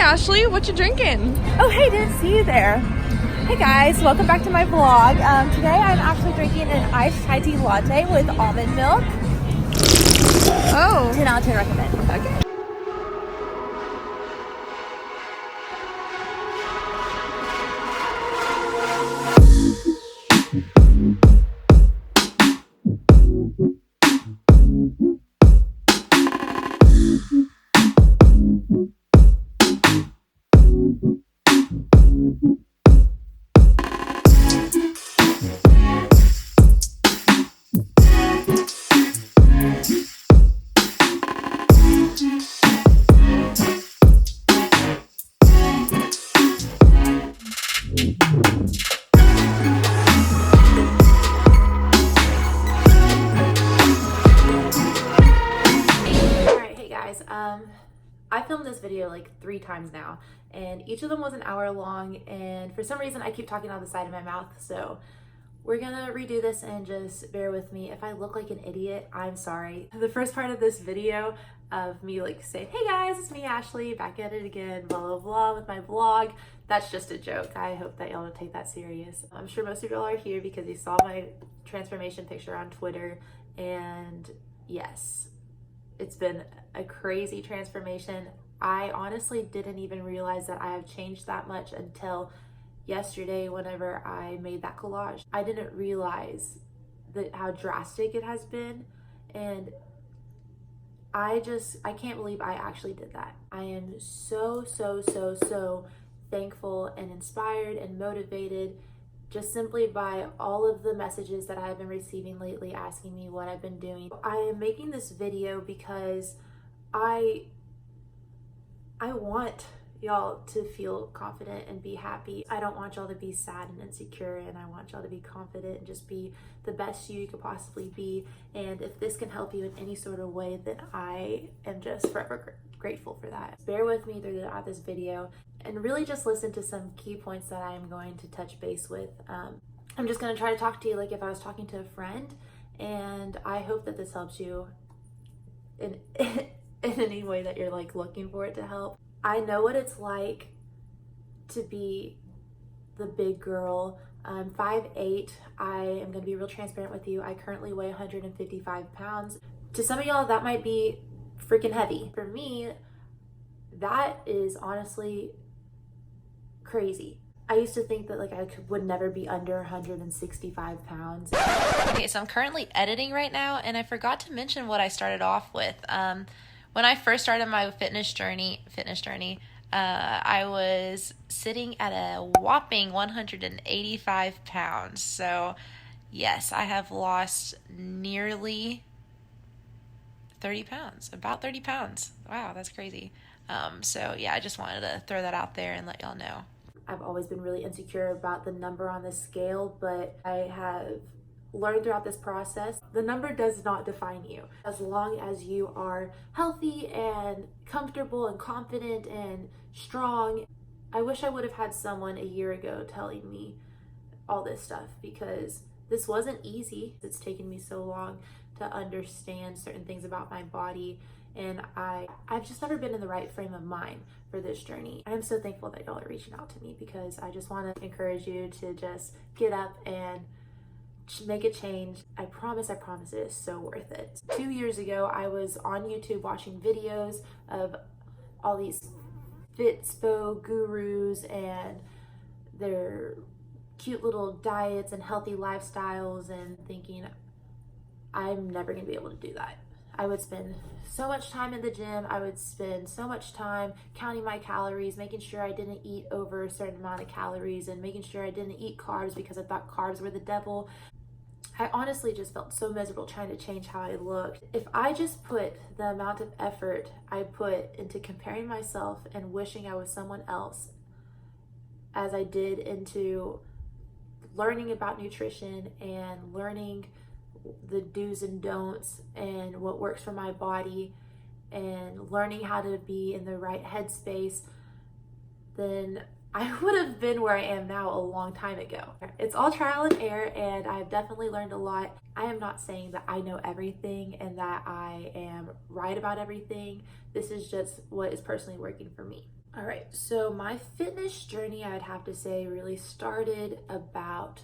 Ashley, what you drinking? Oh, hey, didn't see you there. Hey guys, welcome back to my vlog. Today I'm actually drinking an iced chai tea latte with almond milk. Oh. 10 out of 10 recommend. Okay. I filmed this video like 3 times now, and each of them was an hour long, and for some reason I keep talking out the side of my mouth, so we're gonna redo this and just bear with me. If I look like an idiot, I'm sorry. The first part of this video of me like saying, hey guys, it's me Ashley, back at it again, blah blah blah with my vlog, that's just a joke. I hope that y'all don't take that serious. I'm sure most of y'all are here because you saw my transformation picture on Twitter, and yes, it's been a crazy transformation. I honestly didn't even realize that I have changed that much until yesterday whenever I made that collage. I didn't realize how drastic it has been, and I can't believe I actually did that. I am so thankful and inspired and motivated just simply by all of the messages that I've been receiving lately asking me what I've been doing. I am making this video because I want y'all to feel confident and be happy. I don't want y'all to be sad and insecure, and I want y'all to be confident and just be the best you could possibly be. And if this can help you in any sort of way, then I am just forever grateful for that. Bear with me throughout this video and really just listen to some key points that I'm going to touch base with. I'm just going to try to talk to you like if I was talking to a friend, and I hope that this helps you in any way that you're like looking for it to help. I know what it's like to be the big girl. I'm 5'8". I am going to be real transparent with you. I currently weigh 155 pounds. To some of y'all, that might be freaking heavy. For me, that is honestly crazy. I used to think that like would never be under 165 pounds. Okay, so I'm currently editing right now, and I forgot to mention what I started off with. When I first started my fitness journey, I was sitting at a whopping 185 pounds. So yes, I have lost nearly 30 pounds, about 30 pounds. Wow, that's crazy. So yeah, I just wanted to throw that out there and let y'all know. I've always been really insecure about the number on the scale, but I have learned throughout this process, the number does not define you. As long as you are healthy and comfortable and confident and strong. I wish I would have had someone a year ago telling me all this stuff, because this wasn't easy. It's taken me so long to understand certain things about my body, and I've just never been in the right frame of mind for this journey. I am so thankful that y'all are reaching out to me, because I just want to encourage you to just get up and make a change. I promise it is so worth it. 2 years ago, I was on YouTube watching videos of all these Fitspo gurus and their cute little diets and healthy lifestyles, and thinking, I'm never gonna be able to do that. I would spend so much time in the gym. I would spend so much time counting my calories, making sure I didn't eat over a certain amount of calories, and making sure I didn't eat carbs because I thought carbs were the devil. I honestly just felt so miserable trying to change how I looked. If I just put the amount of effort I put into comparing myself and wishing I was someone else as I did into learning about nutrition and learning the do's and don'ts and what works for my body and learning how to be in the right headspace, then I would have been where I am now a long time ago. It's all trial and error, and I've definitely learned a lot. I am not saying that I know everything and that I am right about everything. This is just what is personally working for me. All right, so my fitness journey, I'd have to say, really started about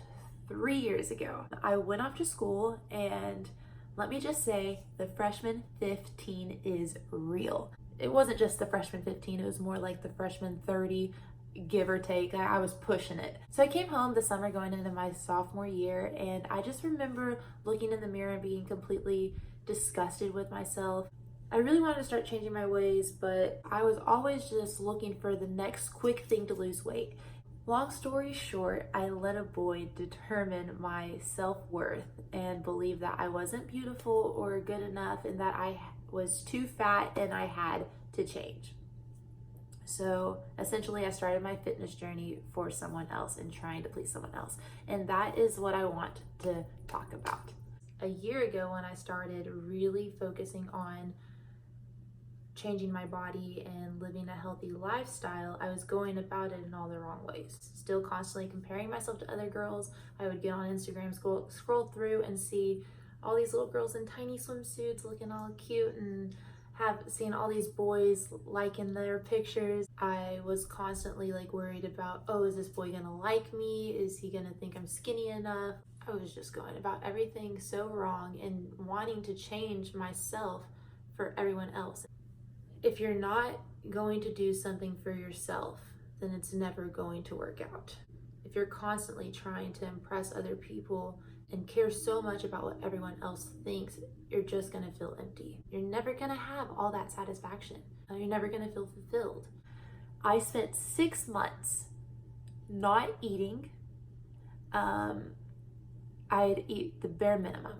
3 years ago. I went off to school, and let me just say, the freshman 15 is real. It wasn't just the freshman 15, it was more like the freshman 30, give or take. I was pushing it. So I came home the summer going into my sophomore year, and I just remember looking in the mirror and being completely disgusted with myself. I really wanted to start changing my ways, but I was always just looking for the next quick thing to lose weight. Long story short, I let a boy determine my self-worth and believe that I wasn't beautiful or good enough and that I was too fat and I had to change. So essentially, I started my fitness journey for someone else and trying to please someone else. And that is what I want to talk about. A year ago, when I started really focusing on changing my body and living a healthy lifestyle, I was going about it in all the wrong ways. Still constantly comparing myself to other girls. I would get on Instagram, scroll through and see all these little girls in tiny swimsuits looking all cute, and have seen all these boys liking their pictures. I was constantly like worried about, oh, is this boy gonna like me? Is he gonna think I'm skinny enough? I was just going about everything so wrong and wanting to change myself for everyone else. If you're not going to do something for yourself, then it's never going to work out. If you're constantly trying to impress other people and care so much about what everyone else thinks, you're just gonna feel empty. You're never gonna have all that satisfaction. You're never gonna feel fulfilled. I spent 6 months not eating. I'd eat the bare minimum.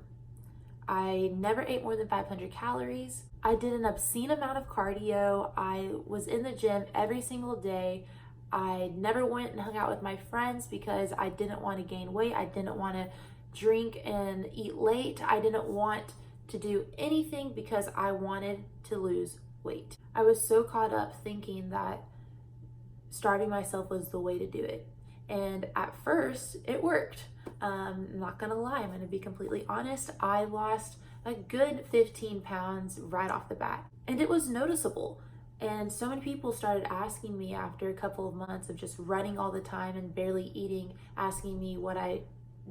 I never ate more than 500 calories. I did an obscene amount of cardio. I was in the gym every single day. I never went and hung out with my friends because I didn't want to gain weight. I didn't want to drink and eat late. I didn't want to do anything because I wanted to lose weight. I was so caught up thinking that starving myself was the way to do it. And at first, it worked. I'm not gonna lie, I'm gonna be completely honest. I lost a good 15 pounds right off the bat, and it was noticeable. And so many people started asking me after a couple of months of just running all the time and barely eating, asking me what I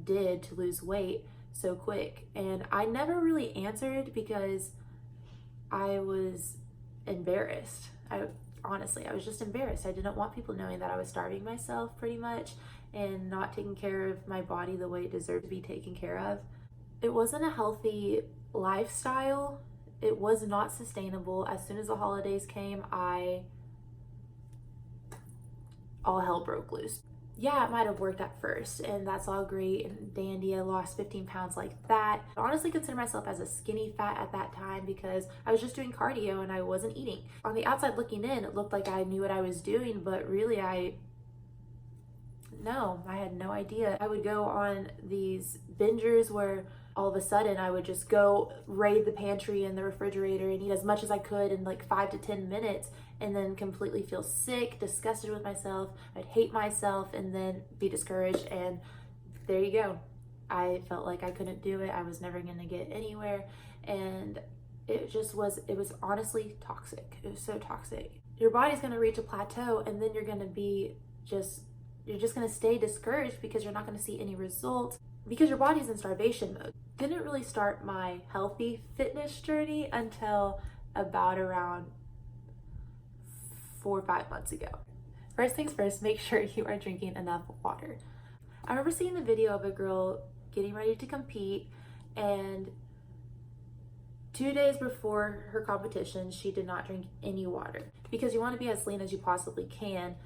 did to lose weight so quick. And I never really answered because I was embarrassed. Honestly, I was just embarrassed. I didn't want people knowing that I was starving myself pretty much and not taking care of my body the way it deserved to be taken care of. It wasn't a healthy lifestyle. It was not sustainable. As soon as the holidays came, all hell broke loose. Yeah, it might have worked at first, and that's all great and dandy. I lost 15 pounds like that. I honestly consider myself as a skinny fat at that time because I was just doing cardio and I wasn't eating. On the outside looking in, it looked like I knew what I was doing, but really I had no idea. I would go on these bingers where all of a sudden I would just go raid the pantry and the refrigerator and eat as much as I could in like 5 to 10 minutes, and then completely feel sick, disgusted with myself. I'd hate myself and then be discouraged, and there you go. I felt like I couldn't do it. I was never gonna get anywhere, and it was honestly toxic. It was so toxic. Your body's gonna reach a plateau, and then you're just gonna stay discouraged because you're not gonna see any results because your body's in starvation mode. Didn't really start my healthy fitness journey until about around 4 or 5 months ago. First things first, make sure you are drinking enough water. I remember seeing the video of a girl getting ready to compete, and 2 days before her competition, she did not drink any water because you want to be as lean as you possibly can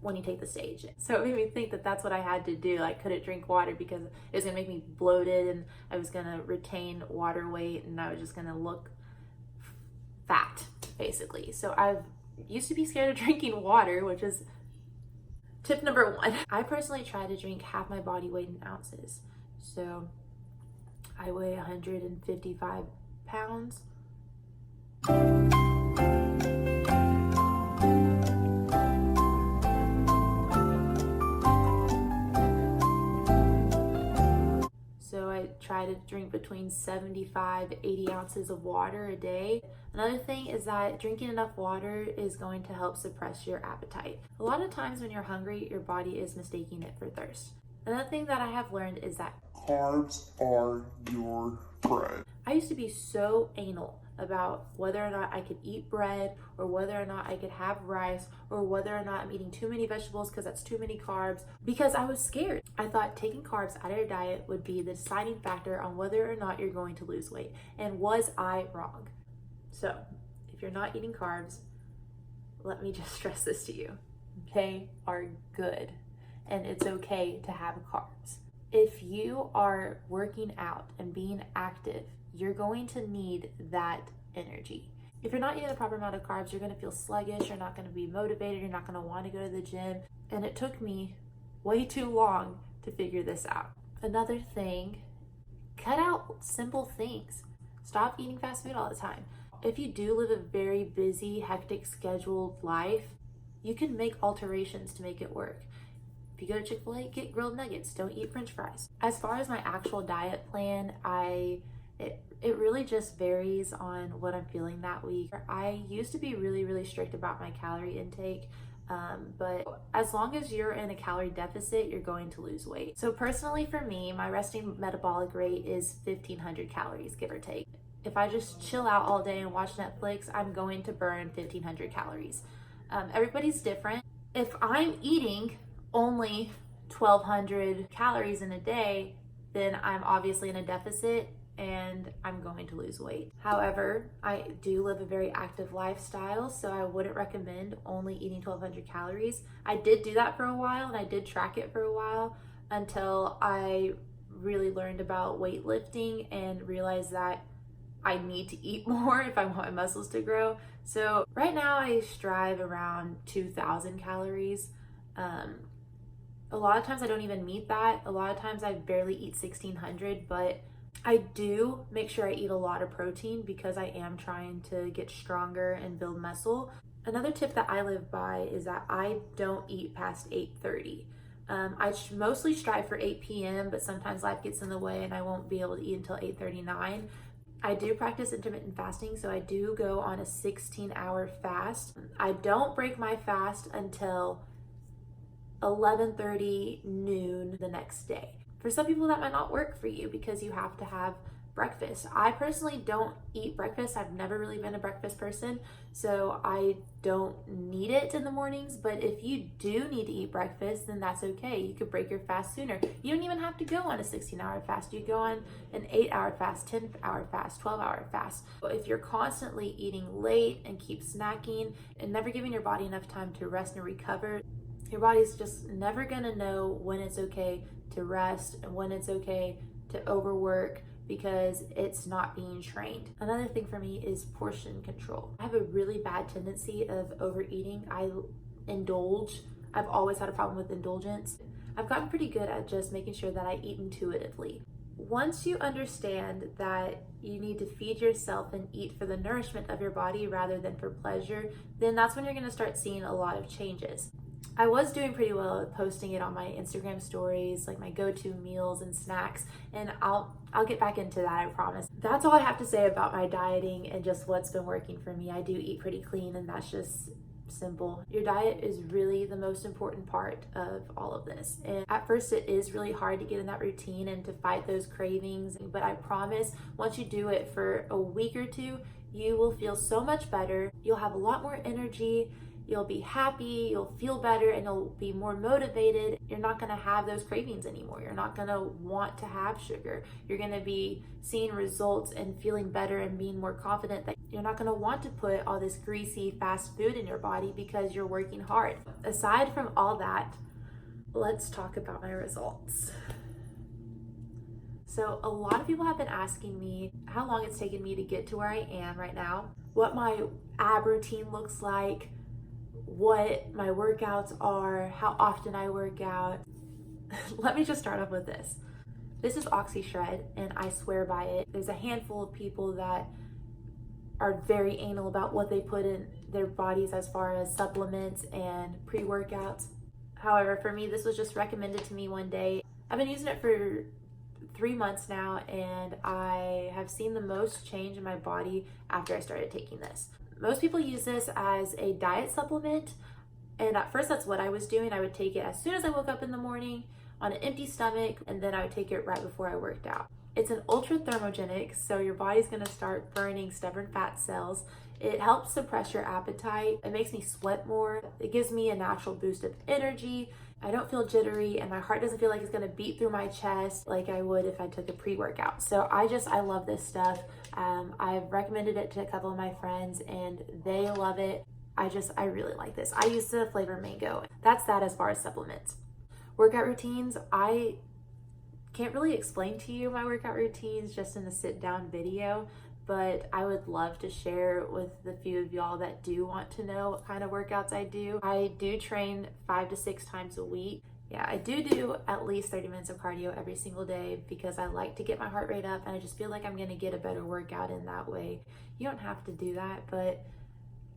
when you take the stage. So it made me think that that's what I had to do. I couldn't drink water because it was gonna make me bloated and I was gonna retain water weight and I was just gonna look fat, basically. So I used to be scared of drinking water, which is tip number 1. I personally try to drink half my body weight in ounces. So I weigh 155 pounds. So I try to drink between 75 to 80 ounces of water a day. Another thing is that drinking enough water is going to help suppress your appetite. A lot of times when you're hungry, your body is mistaking it for thirst. Another thing that I have learned is that carbs are your friend. I used to be so anal about whether or not I could eat bread, or whether or not I could have rice, or whether or not I'm eating too many vegetables because that's too many carbs, because I was scared. I thought taking carbs out of your diet would be the deciding factor on whether or not you're going to lose weight. And was I wrong? So, if you're not eating carbs, let me just stress this to you. They are good, and it's okay to have carbs. If you are working out and being active, you're going to need that energy. If you're not eating the proper amount of carbs, you're going to feel sluggish, you're not going to be motivated, you're not going to want to go to the gym. And it took me way too long to figure this out. Another thing, cut out simple things. Stop eating fast food all the time. If you do live a very busy, hectic, scheduled life, you can make alterations to make it work. If you go to Chick-fil-A, get grilled nuggets. Don't eat French fries. As far as my actual diet plan, it really just varies on what I'm feeling that week. I used to be really strict about my calorie intake, but as long as you're in a calorie deficit, you're going to lose weight. So personally for me, my resting metabolic rate is 1,500 calories, give or take. If I just chill out all day and watch Netflix, I'm going to burn 1,500 calories. Everybody's different. If I'm eating only 1,200 calories in a day, then I'm obviously in a deficit and I'm going to lose weight. However, I do live a very active lifestyle, so I wouldn't recommend only eating 1,200 calories. I did do that for a while, and I did track it for a while until I really learned about weightlifting and realized that I need to eat more if I want my muscles to grow. So right now I strive around 2,000 calories. A lot of times I don't even meet that. A lot of times I barely eat 1,600, but I do make sure I eat a lot of protein because I am trying to get stronger and build muscle. Another tip that I live by is that I don't eat past 8:30. I mostly strive for 8 p.m., but sometimes life gets in the way and I won't be able to eat until 8:39. I do practice intermittent fasting, so I do go on a 16-hour fast. I don't break my fast until 11:30 noon the next day. For some people that might not work for you because you have to have breakfast. I personally don't eat breakfast. I've never really been a breakfast person, so I don't need it in the mornings. But if you do need to eat breakfast, then that's okay. You could break your fast sooner. You don't even have to go on a 16-hour fast. You go on an 8-hour fast, 10-hour fast, 12-hour fast. But if you're constantly eating late and keep snacking and never giving your body enough time to rest and recover, your body's just never gonna know when it's okay to rest and when it's okay to overwork because it's not being trained. Another thing for me is portion control. I have a really bad tendency of overeating. I indulge. I've always had a problem with indulgence. I've gotten pretty good at just making sure that I eat intuitively. Once you understand that you need to feed yourself and eat for the nourishment of your body rather than for pleasure, then that's when you're gonna start seeing a lot of changes. I was doing pretty well at posting it on my Instagram stories, like my go-to meals and snacks, and I'll get back into that, I promise. That's all I have to say about my dieting and just what's been working for me. I do eat pretty clean, and that's just simple. Your diet is really the most important part of all of this. And at first it is really hard to get in that routine and to fight those cravings, but I promise once you do it for a week or two, you will feel so much better. You'll have a lot more energy. You'll be happy, you'll feel better, and you'll be more motivated. You're not gonna have those cravings anymore. You're not gonna want to have sugar. You're gonna be seeing results and feeling better and being more confident that you're not gonna want to put all this greasy fast food in your body because you're working hard. Aside from all that, let's talk about my results. So a lot of people have been asking me how long it's taken me to get to where I am right now, what my ab routine looks like, what my workouts are, how often I work out. Let me just start off with this. This is OxyShred, and I swear by it. There's a handful of people that are very anal about what they put in their bodies as far as supplements and pre-workouts. However, for me, this was just recommended to me one day. I've been using it for 3 months now, and I have seen the most change in my body after I started taking this. Most people use this as a diet supplement, and at first that's what I was doing. I would take it as soon as I woke up in the morning on an empty stomach, and then I would take it right before I worked out. It's an ultra thermogenic, so your body's gonna start burning stubborn fat cells. It helps suppress your appetite. It makes me sweat more. It gives me a natural boost of energy. I don't feel jittery, and my heart doesn't feel like it's gonna beat through my chest like I would if I took a pre-workout. So I love this stuff. I've recommended it to a couple of my friends and they love it. I really like this. I use the flavor mango. That's that as far as supplements. Workout routines, I can't really explain to you my workout routines just in a sit down video, but I would love to share with the few of y'all that do want to know what kind of workouts I do. I do train 5 to 6 times a week. Yeah, I do at least 30 minutes of cardio every single day because I like to get my heart rate up, and I just feel like I'm gonna get a better workout in that way. You don't have to do that, but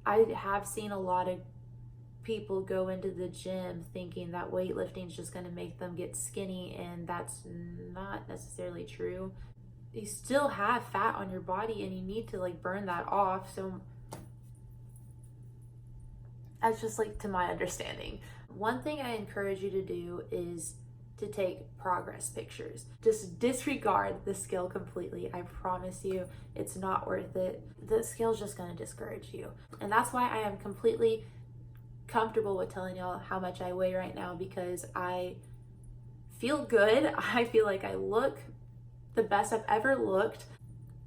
I have seen a lot of people go into the gym thinking that weightlifting is just going to make them get skinny, and that's not necessarily true. You still have fat on your body and you need to like burn that off. So that's just like to my understanding. One thing I encourage you to do is to take progress pictures. Just disregard the scale completely. I promise you, it's not worth it. The scale's just gonna discourage you. And that's why I am completely comfortable with telling y'all how much I weigh right now, because I feel good. I feel like I look the best I've ever looked.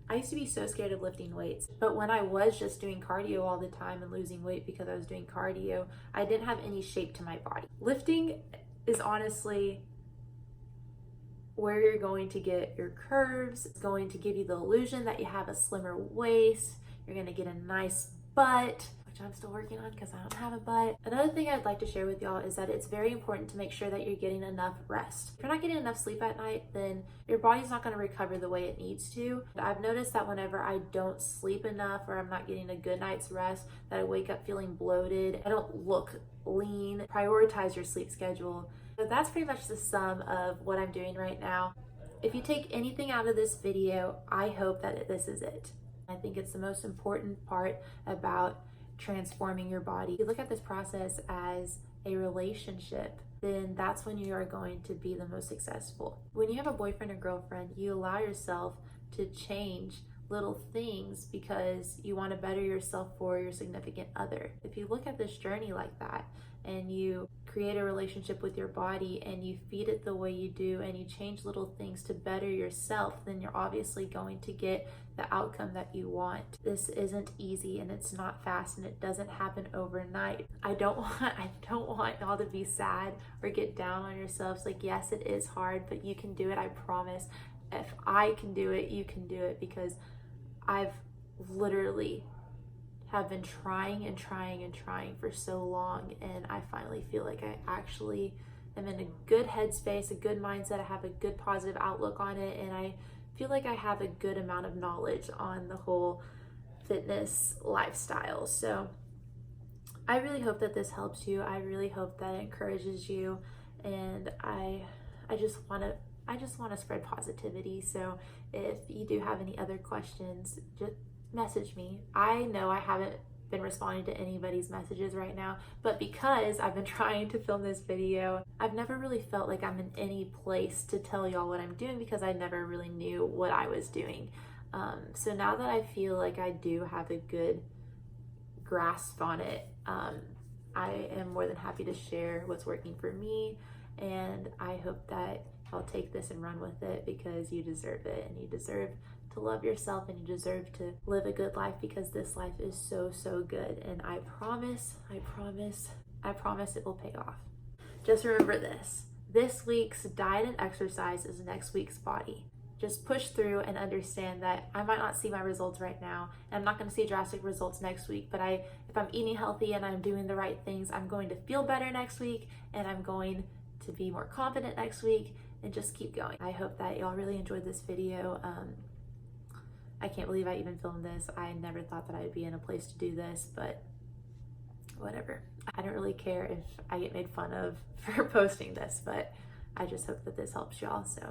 I used to be so scared of lifting weights, but when I was just doing cardio all the time and losing weight because I was doing cardio, I didn't have any shape to my body. Lifting is honestly where you're going to get your curves. It's going to give you the illusion that you have a slimmer waist. You're going to get a nice butt, which I'm still working on because I don't have a butt. Another thing I'd like to share with y'all is that it's very important to make sure that you're getting enough rest. If you're not getting enough sleep at night, then your body's not going to recover the way it needs to. I've noticed that whenever I don't sleep enough or I'm not getting a good night's rest, that I wake up feeling bloated. I don't look lean. Prioritize your sleep schedule. So that's pretty much the sum of what I'm doing right now. If you take anything out of this video, I hope that this is it. I think it's the most important part about transforming your body. If you look at this process as a relationship, then that's when you are going to be the most successful. When you have a boyfriend or girlfriend, you allow yourself to change little things because you want to better yourself for your significant other. If you look at this journey like that and you create a relationship with your body and you feed it the way you do and you change little things to better yourself, then you're obviously going to get the outcome that you want. This isn't easy and it's not fast and it doesn't happen overnight. I don't want y'all to be sad or get down on yourselves. Like, yes, it is hard, but you can do it. I promise. If I can do it, you can do it, because I've literally have been trying for so long, and I finally feel like I actually am in a good headspace, a good mindset. I have a good positive outlook on it, and I feel like I have a good amount of knowledge on the whole fitness lifestyle. So I really hope that this helps you. I really hope that it encourages you, and I just want to spread positivity. So if you do have any other questions, just message me. I know I haven't been responding to anybody's messages right now, but because I've been trying to film this video, I've never really felt like I'm in any place to tell y'all what I'm doing because I never really knew what I was doing. So now that I feel like I do have a good grasp on it, I am more than happy to share what's working for me, and I hope that I'll take this and run with it, because you deserve it, and you deserve to love yourself, and you deserve to live a good life, because this life is so good, and I promise it will pay off. Just remember this week's diet and exercise is next week's body. Just push through and understand that I might not see my results right now, and I'm not going to see drastic results next week, but if I'm eating healthy and I'm doing the right things, I'm going to feel better next week, and I'm going to be more confident next week, and just keep going. I hope that y'all really enjoyed this video. I can't believe I even filmed this. I never thought that I'd be in a place to do this, but whatever. I don't really care if I get made fun of for posting this, but I just hope that this helps y'all. So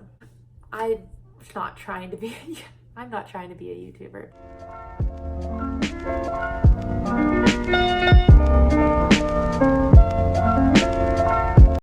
I'm not trying to be a YouTuber.